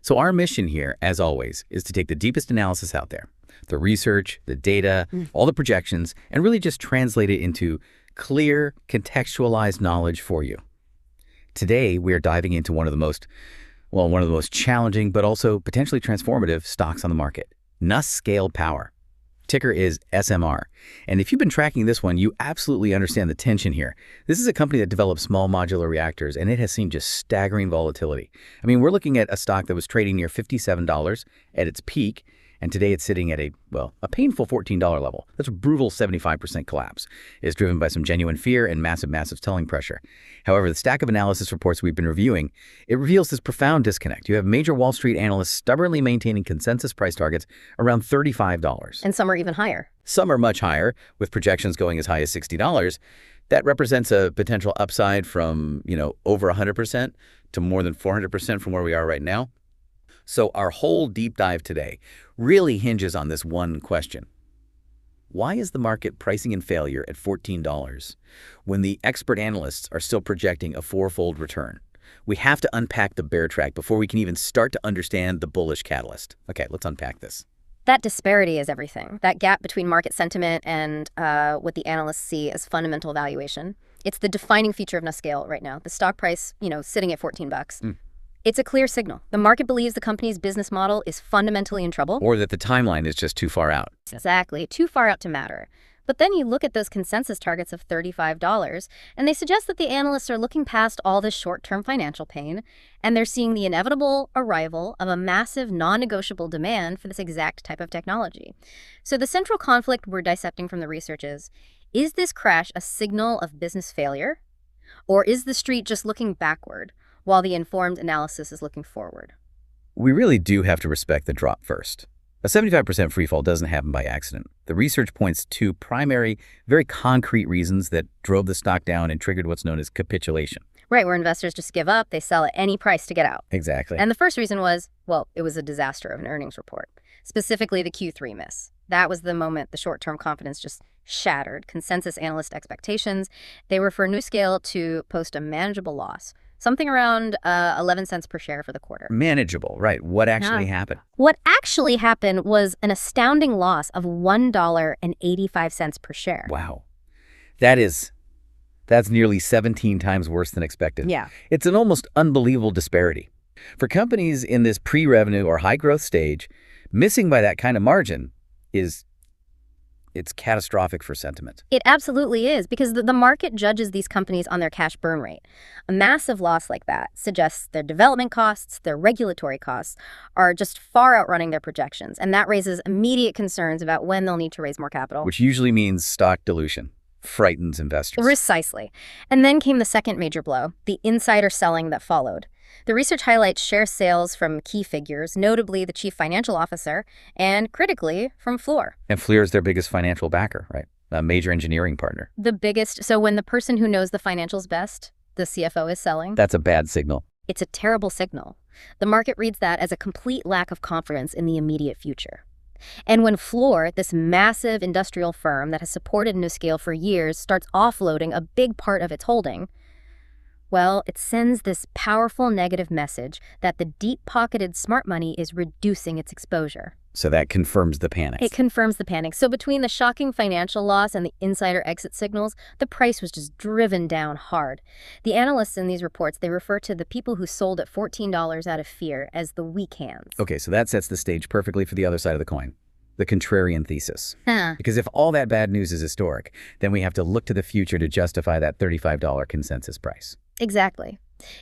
So our mission here, as always, is to take the deepest analysis out there, the research, the data, all the projections, and really just translate it into clear, contextualized knowledge for you. Today, we are diving into one of the most challenging, but also potentially transformative stocks on the market, NuScale Power. Ticker is SMR. And if you've been tracking this one, you absolutely understand the tension here. This is a company that develops small modular reactors, and it has seen just staggering volatility. I mean, we're looking at a stock that was trading near $57 at its peak, and today it's sitting at a painful $14 level. That's a brutal 75% collapse. It's driven by some genuine fear and massive selling pressure. However, the stack of analysis reports we've been reviewing, it reveals this profound disconnect. You have major Wall Street analysts stubbornly maintaining consensus price targets around $35. And some are even higher. Some are much higher, with projections going as high as $60. That represents a potential upside from, over 100% to more than 400% from where we are right now. So our whole deep dive today really hinges on this one question. Why is the market pricing in failure at $14 when the expert analysts are still projecting a fourfold return? We have to unpack the bear track before we can even start to understand the bullish catalyst. Okay, let's unpack this. That disparity is everything. That gap between market sentiment and what the analysts see as fundamental valuation. It's the defining feature of NuScale right now. The stock price, sitting at $14. It's a clear signal. The market believes the company's business model is fundamentally in trouble. Or that the timeline is just too far out. Exactly. Too far out to matter. But then you look at those consensus targets of $35, and they suggest that the analysts are looking past all this short-term financial pain, and they're seeing the inevitable arrival of a massive non-negotiable demand for this exact type of technology. So the central conflict we're dissecting from the research is this crash a signal of business failure? Or is the street just looking backward, while the informed analysis is looking forward? We really do have to respect the drop first. A 75% freefall doesn't happen by accident. The research points to primary, very concrete reasons that drove the stock down and triggered what's known as capitulation. Right, where investors just give up, they sell at any price to get out. Exactly. And the first reason was, it was a disaster of an earnings report, specifically the Q3 miss. That was the moment the short-term confidence just shattered consensus analyst expectations. They were for NuScale to post a manageable loss, something around 11 cents per share for the quarter. Manageable, right. What actually happened? What actually happened was an astounding loss of $1.85 per share. Wow. That's nearly 17 times worse than expected. Yeah. It's an almost unbelievable disparity. For companies in this pre-revenue or high-growth stage, missing by that kind of margin it's catastrophic for sentiment. It absolutely is, because the market judges these companies on their cash burn rate. A massive loss like that suggests their development costs, their regulatory costs are just far outrunning their projections, and that raises immediate concerns about when they'll need to raise more capital. Which usually means stock dilution. Frightens investors. Precisely. And then came the second major blow, the insider selling that followed. The research highlights share sales from key figures, notably the chief financial officer, and critically, from Fluor. And Fluor is their biggest financial backer, right? A major engineering partner. The biggest. So when the person who knows the financials best, the CFO, is selling, that's a bad signal. It's a terrible signal. The market reads that as a complete lack of confidence in the immediate future. And when Fluor, this massive industrial firm that has supported NuScale for years, starts offloading a big part of its holding, it sends this powerful negative message that the deep-pocketed smart money is reducing its exposure. So that confirms the panic. It confirms the panic. So between the shocking financial loss and the insider exit signals, the price was just driven down hard. The analysts in these reports, they refer to the people who sold at $14 out of fear as the weak hands. Okay, so that sets the stage perfectly for the other side of the coin. The contrarian thesis. Huh. Because if all that bad news is historic, then we have to look to the future to justify that $35 consensus price. Exactly.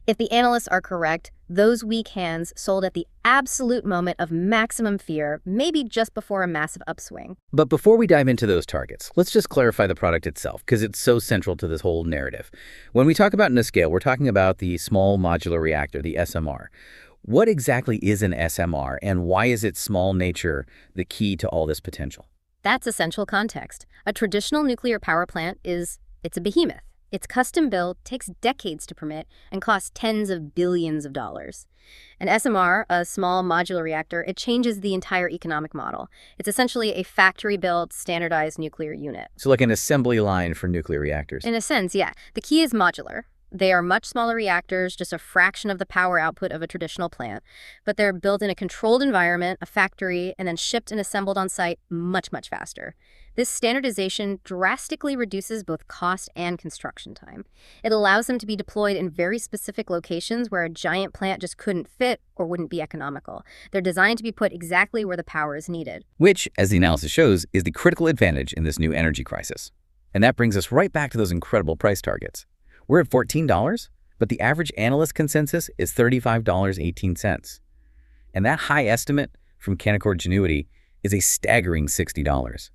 If the analysts are correct, those weak hands sold at the absolute moment of maximum fear, maybe just before a massive upswing. But before we dive into those targets, let's just clarify the product itself, because it's so central to this whole narrative. When we talk about NuScale, we're talking about the small modular reactor, the SMR. What exactly is an SMR, and why is its small nature the key to all this potential? That's essential context. A traditional nuclear power plant it's a behemoth. It's custom built, takes decades to permit, and costs tens of billions of dollars. An SMR, a small modular reactor, it changes the entire economic model. It's essentially a factory-built, standardized nuclear unit. So like an assembly line for nuclear reactors. In a sense, yeah. The key is modular. They are much smaller reactors, just a fraction of the power output of a traditional plant, but they're built in a controlled environment, a factory, and then shipped and assembled on site much, much faster. This standardization drastically reduces both cost and construction time. It allows them to be deployed in very specific locations where a giant plant just couldn't fit or wouldn't be economical. They're designed to be put exactly where the power is needed. Which, as the analysis shows, is the critical advantage in this new energy crisis. And that brings us right back to those incredible price targets. We're at $14, but the average analyst consensus is $35.18. And that high estimate from Canaccord Genuity is a staggering $60.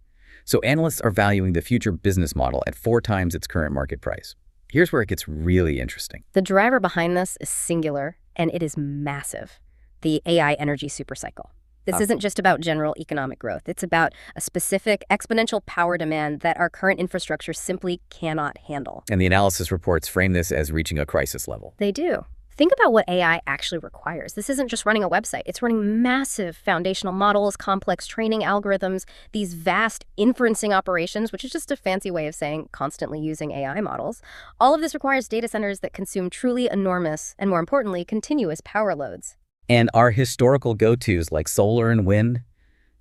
So analysts are valuing the future business model at 4 times its current market price. Here's where it gets really interesting. The driver behind this is singular, and it is massive: the AI energy supercycle. This isn't just about general economic growth. It's about a specific exponential power demand that our current infrastructure simply cannot handle. And the analysis reports frame this as reaching a crisis level. They do. Think about what AI actually requires. This isn't just running a website. It's running massive foundational models, complex training algorithms, these vast inferencing operations, which is just a fancy way of saying constantly using AI models. All of this requires data centers that consume truly enormous and, more importantly, continuous power loads. And our historical go-tos like solar and wind,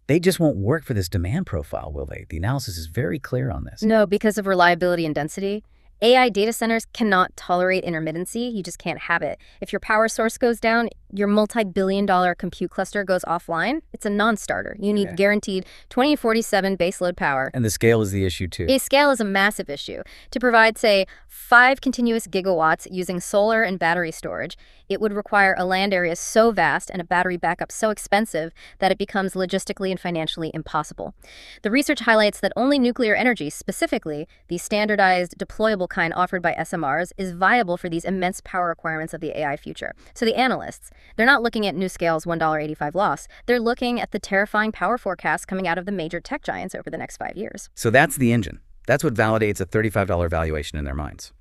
they just won't work for this demand profile, will they? The analysis is very clear on this. No, because of reliability and density. AI data centers cannot tolerate intermittency. You just can't have it. If your power source goes down, your multi-billion-dollar compute cluster goes offline. It's a non-starter. You need guaranteed 24/7 baseload power. And the scale is the issue too. Scale is a massive issue. To provide, say, 5 continuous gigawatts using solar and battery storage, it would require a land area so vast and a battery backup so expensive that it becomes logistically and financially impossible. The research highlights that only nuclear energy, specifically the standardized deployable kind offered by SMRs, is viable for these immense power requirements of the AI future. So the analysts, they're not looking at NuScale's $1.85 loss. They're looking at the terrifying power forecasts coming out of the major tech giants over the next 5 years. So that's the engine. That's what validates a $35 valuation in their minds.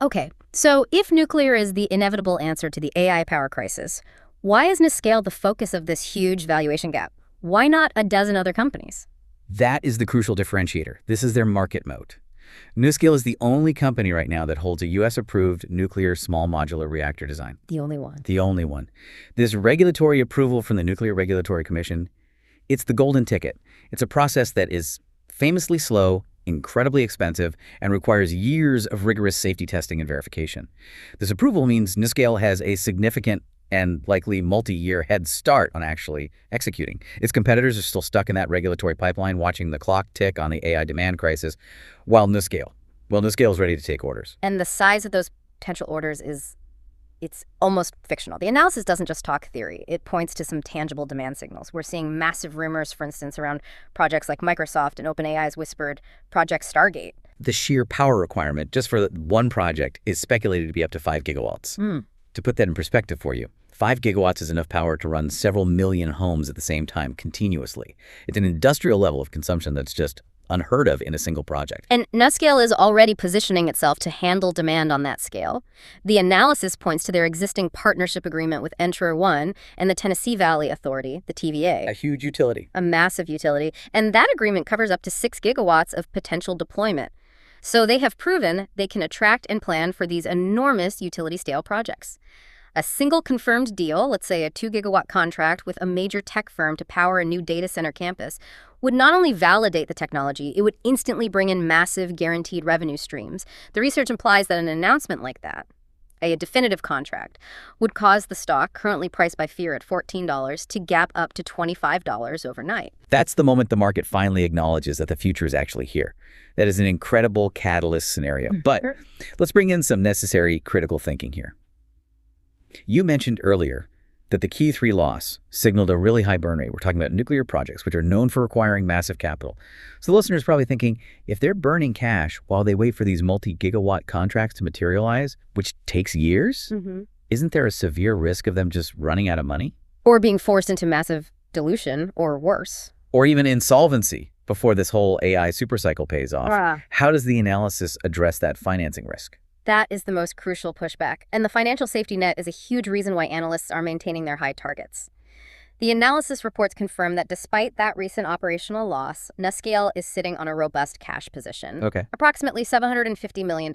Okay, so if nuclear is the inevitable answer to the AI power crisis, why is NuScale the focus of this huge valuation gap? Why not a dozen other companies? That is the crucial differentiator. This is their market moat. NuScale is the only company right now that holds a U.S.-approved nuclear small modular reactor design. The only one. The only one. This regulatory approval from the Nuclear Regulatory Commission, it's the golden ticket. It's a process that is famously slow, incredibly expensive, and requires years of rigorous safety testing and verification. This approval means NuScale has a significant and likely multi-year head start on actually executing. Its competitors are still stuck in that regulatory pipeline, watching the clock tick on the AI demand crisis, while NuScale is ready to take orders. And the size of those potential orders it's almost fictional. The analysis doesn't just talk theory. It points to some tangible demand signals. We're seeing massive rumors, for instance, around projects like Microsoft and OpenAI's whispered Project Stargate. The sheer power requirement just for one project is speculated to be up to 5 gigawatts. To put that in perspective for you, 5 gigawatts is enough power to run several million homes at the same time continuously. It's an industrial level of consumption that's just unheard of in a single project. And NuScale is already positioning itself to handle demand on that scale. The analysis points to their existing partnership agreement with Entra1 and the Tennessee Valley Authority, the TVA. A huge utility. A massive utility. And that agreement covers up to 6 gigawatts of potential deployment. So they have proven they can attract and plan for these enormous utility-scale projects. A single confirmed deal, let's say a 2-gigawatt contract with a major tech firm to power a new data center campus, would not only validate the technology, it would instantly bring in massive guaranteed revenue streams. The research implies that an announcement like that, a definitive contract, would cause the stock, currently priced by fear at $14, to gap up to $25 overnight. That's the moment the market finally acknowledges that the future is actually here. That is an incredible catalyst scenario. But let's bring in some necessary critical thinking here. You mentioned earlier that the Q3 loss signaled a really high burn rate. We're talking about nuclear projects, which are known for requiring massive capital. So the listener is probably thinking, if they're burning cash while they wait for these multi-gigawatt contracts to materialize, which takes years, isn't there a severe risk of them just running out of money? Or being forced into massive dilution, or worse. Or even insolvency before this whole AI supercycle pays off. How does the analysis address that financing risk? That is the most crucial pushback, and the financial safety net is a huge reason why analysts are maintaining their high targets. The analysis reports confirm that despite that recent operational loss, NuScale is sitting on a robust cash position. Okay. Approximately $750 million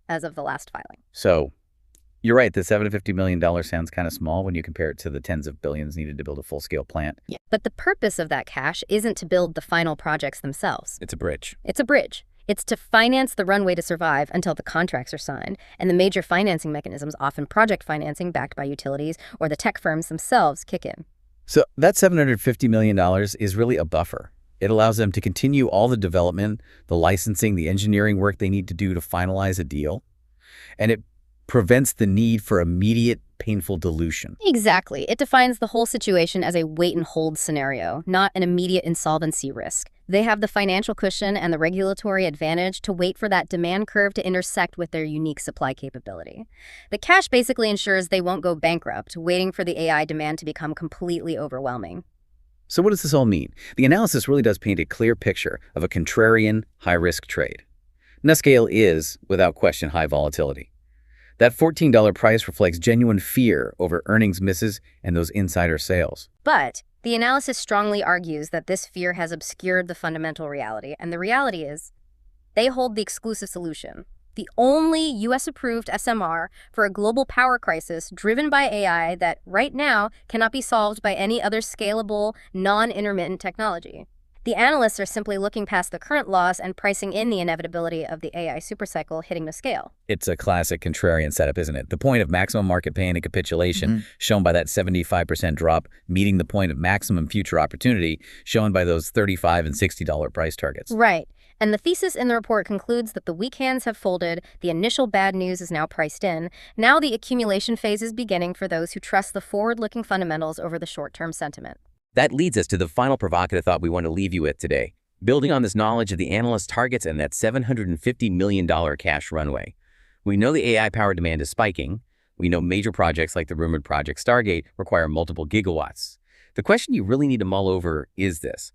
as of the last filing. So you're right, the $750 million sounds kind of small when you compare it to the tens of billions needed to build a full-scale plant. Yeah. But the purpose of that cash isn't to build the final projects themselves. It's a bridge. It's a bridge. It's to finance the runway to survive until the contracts are signed, and the major financing mechanisms, often project financing backed by utilities or the tech firms themselves, kick in. So that $750 million is really a buffer. It allows them to continue all the development, the licensing, the engineering work they need to do to finalize a deal. And it prevents the need for immediate, painful dilution. Exactly. It defines the whole situation as a wait-and-hold scenario, not an immediate insolvency risk. They have the financial cushion and the regulatory advantage to wait for that demand curve to intersect with their unique supply capability. The cash basically ensures they won't go bankrupt, waiting for the AI demand to become completely overwhelming. So what does this all mean? The analysis really does paint a clear picture of a contrarian, high-risk trade. NuScale is, without question, high volatility. That $14 price reflects genuine fear over earnings misses and those insider sales. But the analysis strongly argues that this fear has obscured the fundamental reality, and the reality is they hold the exclusive solution, the only U.S.-approved SMR for a global power crisis driven by AI that right now cannot be solved by any other scalable, non-intermittent technology. The analysts are simply looking past the current loss and pricing in the inevitability of the AI supercycle hitting NuScale. It's a classic contrarian setup, isn't it? The point of maximum market pain and capitulation shown by that 75% drop, meeting the point of maximum future opportunity shown by those $35 and $60 price targets. Right. And the thesis in the report concludes that the weak hands have folded, the initial bad news is now priced in. Now the accumulation phase is beginning for those who trust the forward-looking fundamentals over the short-term sentiment. That leads us to the final provocative thought we want to leave you with today. Building on this knowledge of the analyst targets and that $750 million cash runway. We know the AI power demand is spiking. We know major projects like the rumored Project Stargate require multiple gigawatts. The question you really need to mull over is this.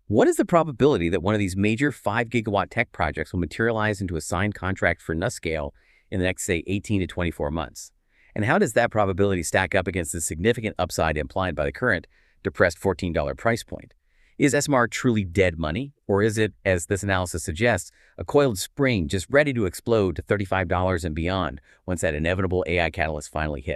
What is the probability that one of these major 5-gigawatt tech projects will materialize into a signed contract for NuScale in the next, say, 18 to 24 months? And how does that probability stack up against the significant upside implied by the current depressed $14 price point? Is SMR truly dead money? Or is it, as this analysis suggests, a coiled spring just ready to explode to $35 and beyond once that inevitable AI catalyst finally hits?